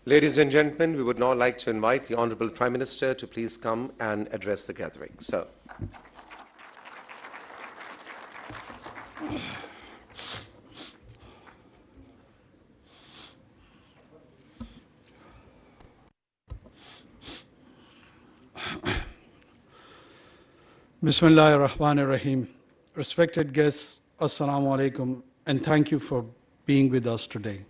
Ladies and gentlemen, we would now like to invite the Honorable Prime Minister to please come and address the gathering. Sir. Bismillahir Rahmanir Rahim. Respected guests, Assalamu alaikum, and thank you for being with us today.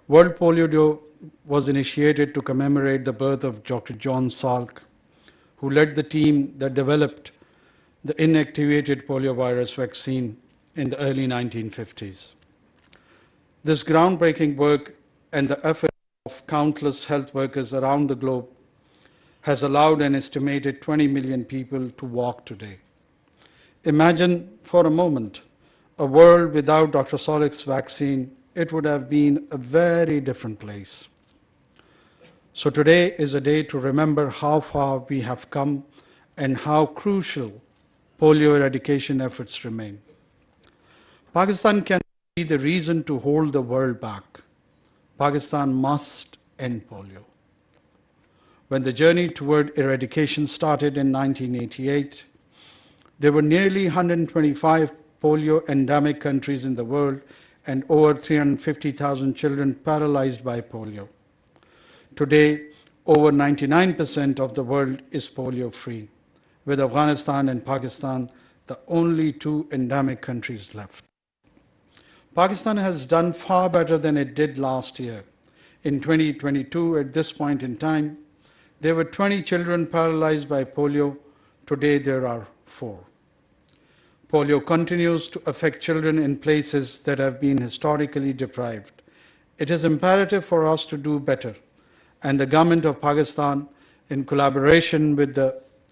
World Polio Day was initiated to commemorate the birth of Dr. John Salk, who led the team that developed the inactivated polio virus vaccine in the early 1950s. This groundbreaking work and the effort of countless health workers around the globe has allowed an estimated 20 million people to walk today. Imagine for a moment a world without Dr. Salk's vaccine. It would have been a very different place. So today is a day to remember how far we have come and how crucial polio eradication efforts remain. Pakistan cannot be the reason to hold the world back. Pakistan must end polio. When the journey toward eradication started in 1988, there were nearly 125 polio endemic countries in the world and over 350,000 children paralyzed by polio. Today, over 99% of the world is polio-free, with Afghanistan and Pakistan the only two endemic countries left. Pakistan has done far better than it did last year. In 2022, at this point in time, there were 20 children paralyzed by polio. Today, there are 4. Polio continues to affect children in places that have been historically deprived. It is imperative for us to do better, and the government of Pakistan, in collaboration with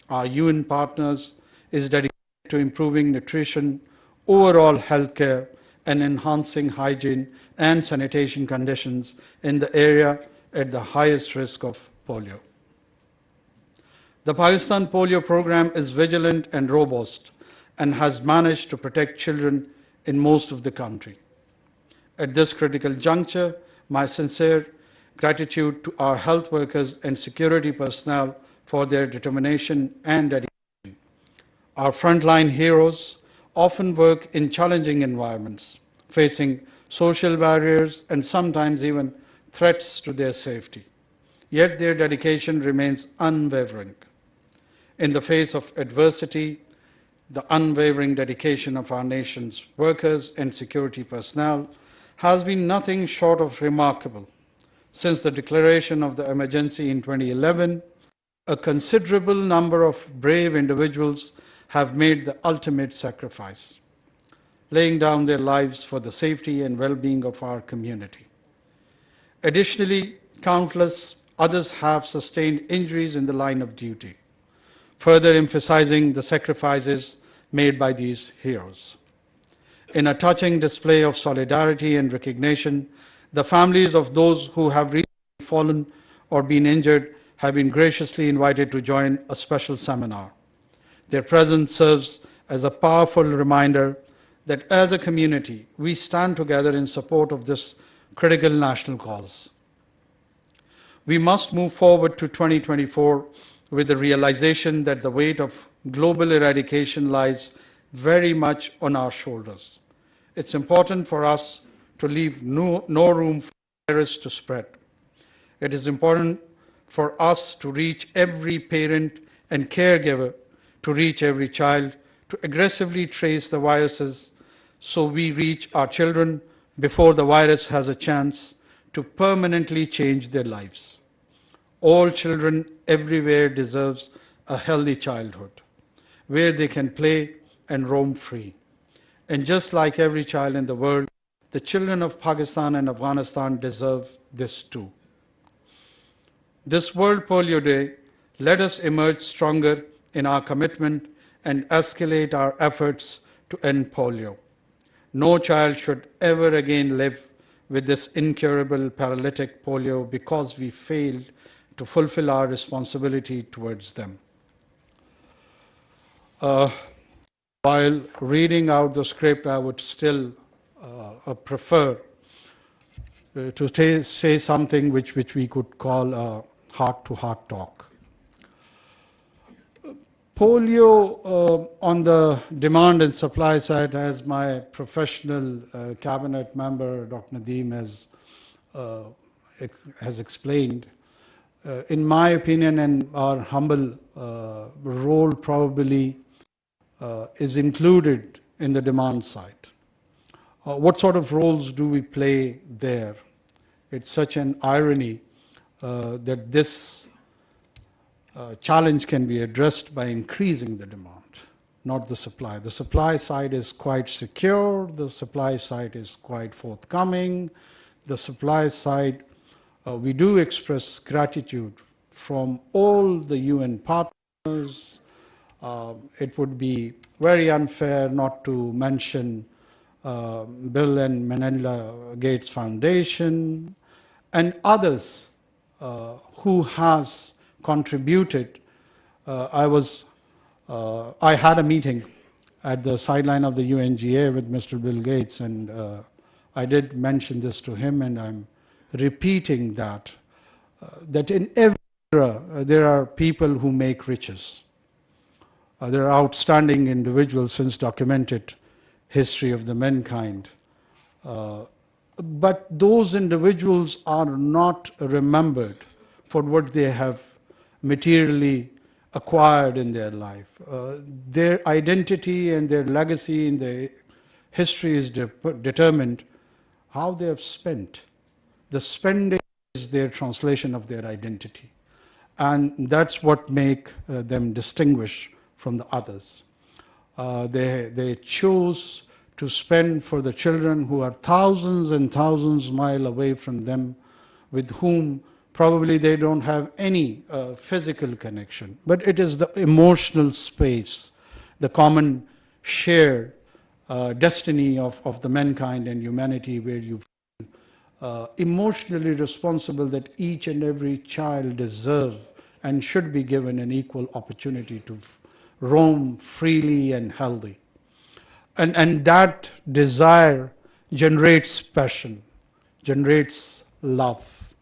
our UN partners, is dedicated to improving nutrition, overall health care, and enhancing hygiene and sanitation conditions in the area at the highest risk of polio. The Pakistan polio program is vigilant and robust and has managed to protect children in most of the country. At this critical juncture, my sincere gratitude to our health workers and security personnel for their determination and dedication. Our frontline heroes often work in challenging environments, facing social barriers and sometimes even threats to their safety. Yet their dedication remains unwavering. In the face of adversity, the unwavering dedication of our nation's workers and security personnel has been nothing short of remarkable. Since the declaration of the emergency in 2011, a considerable number of brave individuals have made the ultimate sacrifice, laying down their lives for the safety and well-being of our community. Additionally, countless others have sustained injuries in the line of duty, further emphasizing the sacrifices made by these heroes. In a touching display of solidarity and recognition, the families of those who have recently fallen or been injured have been graciously invited to join a special seminar. Their presence serves as a powerful reminder that as a community, we stand together in support of this critical national cause. We must move forward to 2024 with the realization that the weight of global eradication lies very much on our shoulders. It's important for us to leave no room for the virus to spread. It is important for us to reach every parent and caregiver, to reach every child, to aggressively trace the viruses so we reach our children before the virus has a chance to permanently change their lives. All children everywhere deserve a healthy childhood, where they can play and roam free. And just like every child in the world, the children of Pakistan and Afghanistan deserve this too. This World Polio Day, let us emerge stronger in our commitment and escalate our efforts to end polio. No child should ever again live with this incurable paralytic polio because we failed to fulfill our responsibility towards them. While reading out the script, I would still prefer say something which we could call a heart-to-heart talk. Polio on the demand and supply side, as my professional cabinet member, Dr. Nadeem, has explained, in my opinion and our humble role probably is included in the demand side. What sort of roles do we play there? It's such an irony that this challenge can be addressed by increasing the demand, not the supply. The supply side is quite secure, the supply side is quite forthcoming. The supply side, we do express gratitude from all the UN partners. It would be very unfair not to mention Bill and Melinda Gates Foundation and others who has contributed. I had a meeting at the sideline of the UNGA with Mr. Bill Gates, and I did mention this to him, and I'm repeating that in every era there are people who make riches. There are outstanding individuals since documented history of the mankind. But those individuals are not remembered for what they have materially acquired in their life. Their identity and their legacy in the history is determined how they have spent. The spending is their translation of their identity. And that's what make them distinguish from the others. They chose to spend for the children who are thousands and thousands miles away from them, with whom probably they don't have any physical connection. But it is the emotional space, the common shared destiny of the mankind and humanity, where you feel emotionally responsible that each and every child deserves and should be given an equal opportunity to roam freely and healthy. And that desire generates passion, generates love.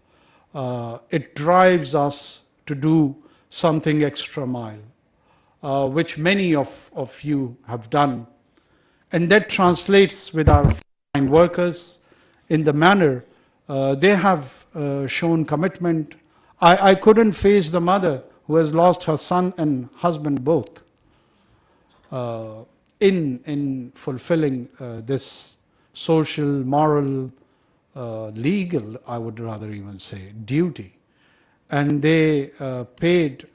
It drives us to do something extra mile, which many of you have done. And that translates with our frontline workers in the manner they have shown commitment. I couldn't face the mother who has lost her son and husband both in fulfilling this social, moral, legal, I would rather even say, duty. And they paid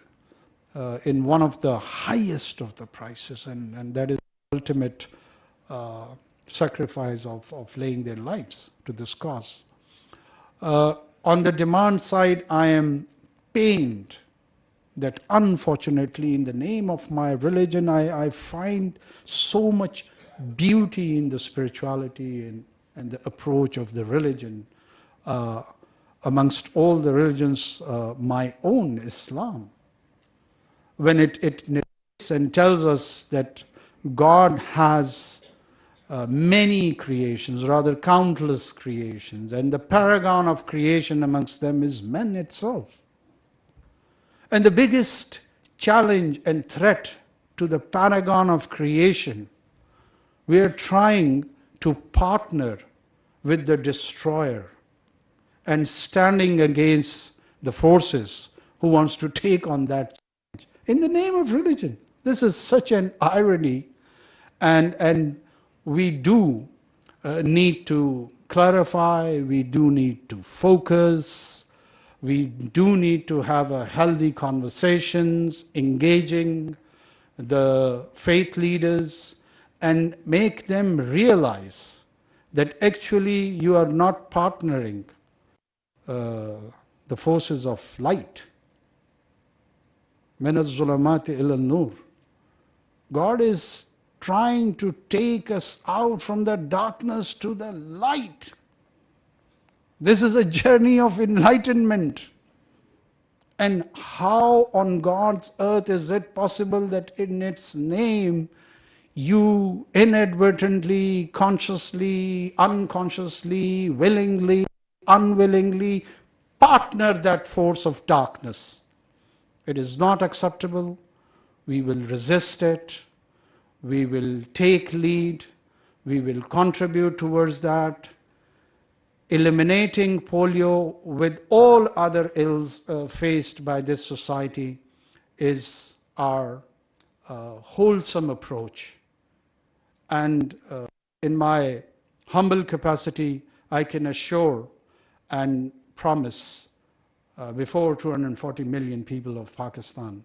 in one of the highest of the prices, and that is the ultimate sacrifice of laying their lives to this cause. On the demand side, I am pained that unfortunately in the name of my religion, I find so much beauty in the spirituality and the approach of the religion. Amongst all the religions, my own Islam, when it narrates and tells us that God has many creations, rather countless creations, and the paragon of creation amongst them is man itself. And the biggest challenge and threat to the paragon of creation, we are trying to partner with the destroyer and standing against the forces who wants to take on that challenge in the name of religion. This is such an irony, and we do need to clarify, we do need to focus, we do need to have a healthy conversations, engaging the faith leaders and make them realize that actually you are not partnering the forces of light. Min az-zulumati ila an-nur. God is trying to take us out from the darkness to the light. This is a journey of enlightenment. And how on God's earth is it possible that in its name you inadvertently, consciously, unconsciously, willingly unwillingly partner that force of darkness. It is not acceptable. We will resist it. We will take lead. We will contribute towards that. Eliminating polio with all other ills faced by this society is our wholesome approach. And in my humble capacity, I can assure and promise before 240 million people of Pakistan,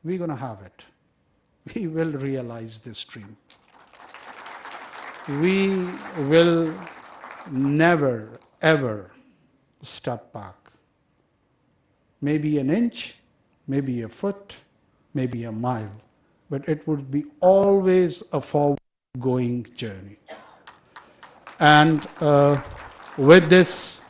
we're going to have it. We will realize this dream. We will never, ever step back. Maybe an inch, maybe a foot, maybe a mile, but it would be always a forward-going journey. And with this,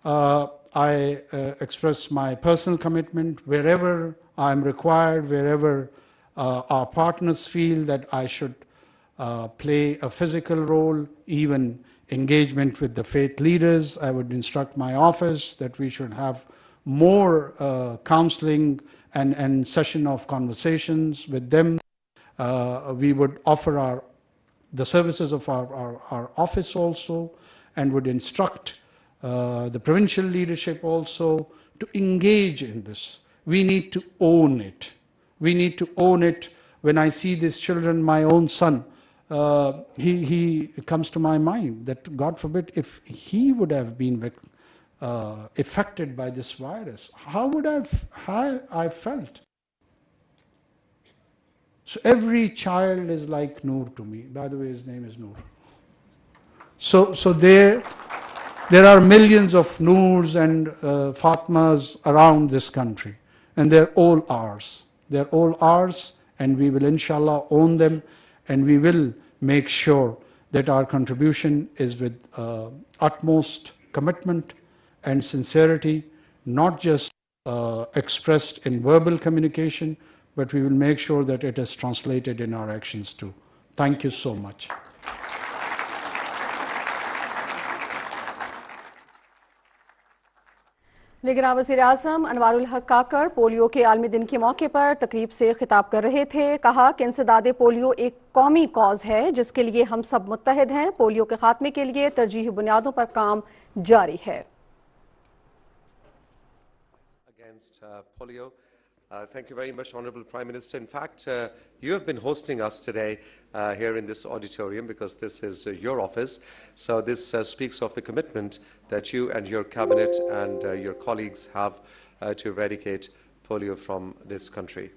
I express my personal commitment wherever I'm required, wherever our partners feel that I should play a physical role, even engagement with the faith leaders. I would instruct my office that we should have more counseling and session of conversations with them. We would offer the services of our office also, and would instruct the provincial leadership also to engage in this. We need to own it. We need to own it. When I see these children, my own son, he comes to my mind that, God forbid, if he would have been affected by this virus, how would I felt? So every child is like Noor to me. By the way, his name is Noor. So there are millions of Noors and Fatmas around this country, and they're all ours. They're all ours, and we will inshallah own them, and we will make sure that our contribution is with utmost commitment and sincerity, not just expressed in verbal communication, but we will make sure that it is translated in our actions too. Thank you so much. लेकिन वज़ीर आज़म अनवारुल हक काकर polio के आलमी दिन के मौके पर तकरीब से खिताब कर रहे थे। कहा कि इंसदादे पोलियो एक कौमी कॉज है जिसके लिए हम सब मुत्तहिद हैं। पोलियो के खात्मे के लिए तरजीही बुनियादों पर काम जारी है। Against polio. Thank you very much, Honorable Prime Minister. In fact, you have been hosting us today here in this auditorium because this is your office. So this speaks of the commitment that you and your cabinet and your colleagues have to eradicate polio from this country.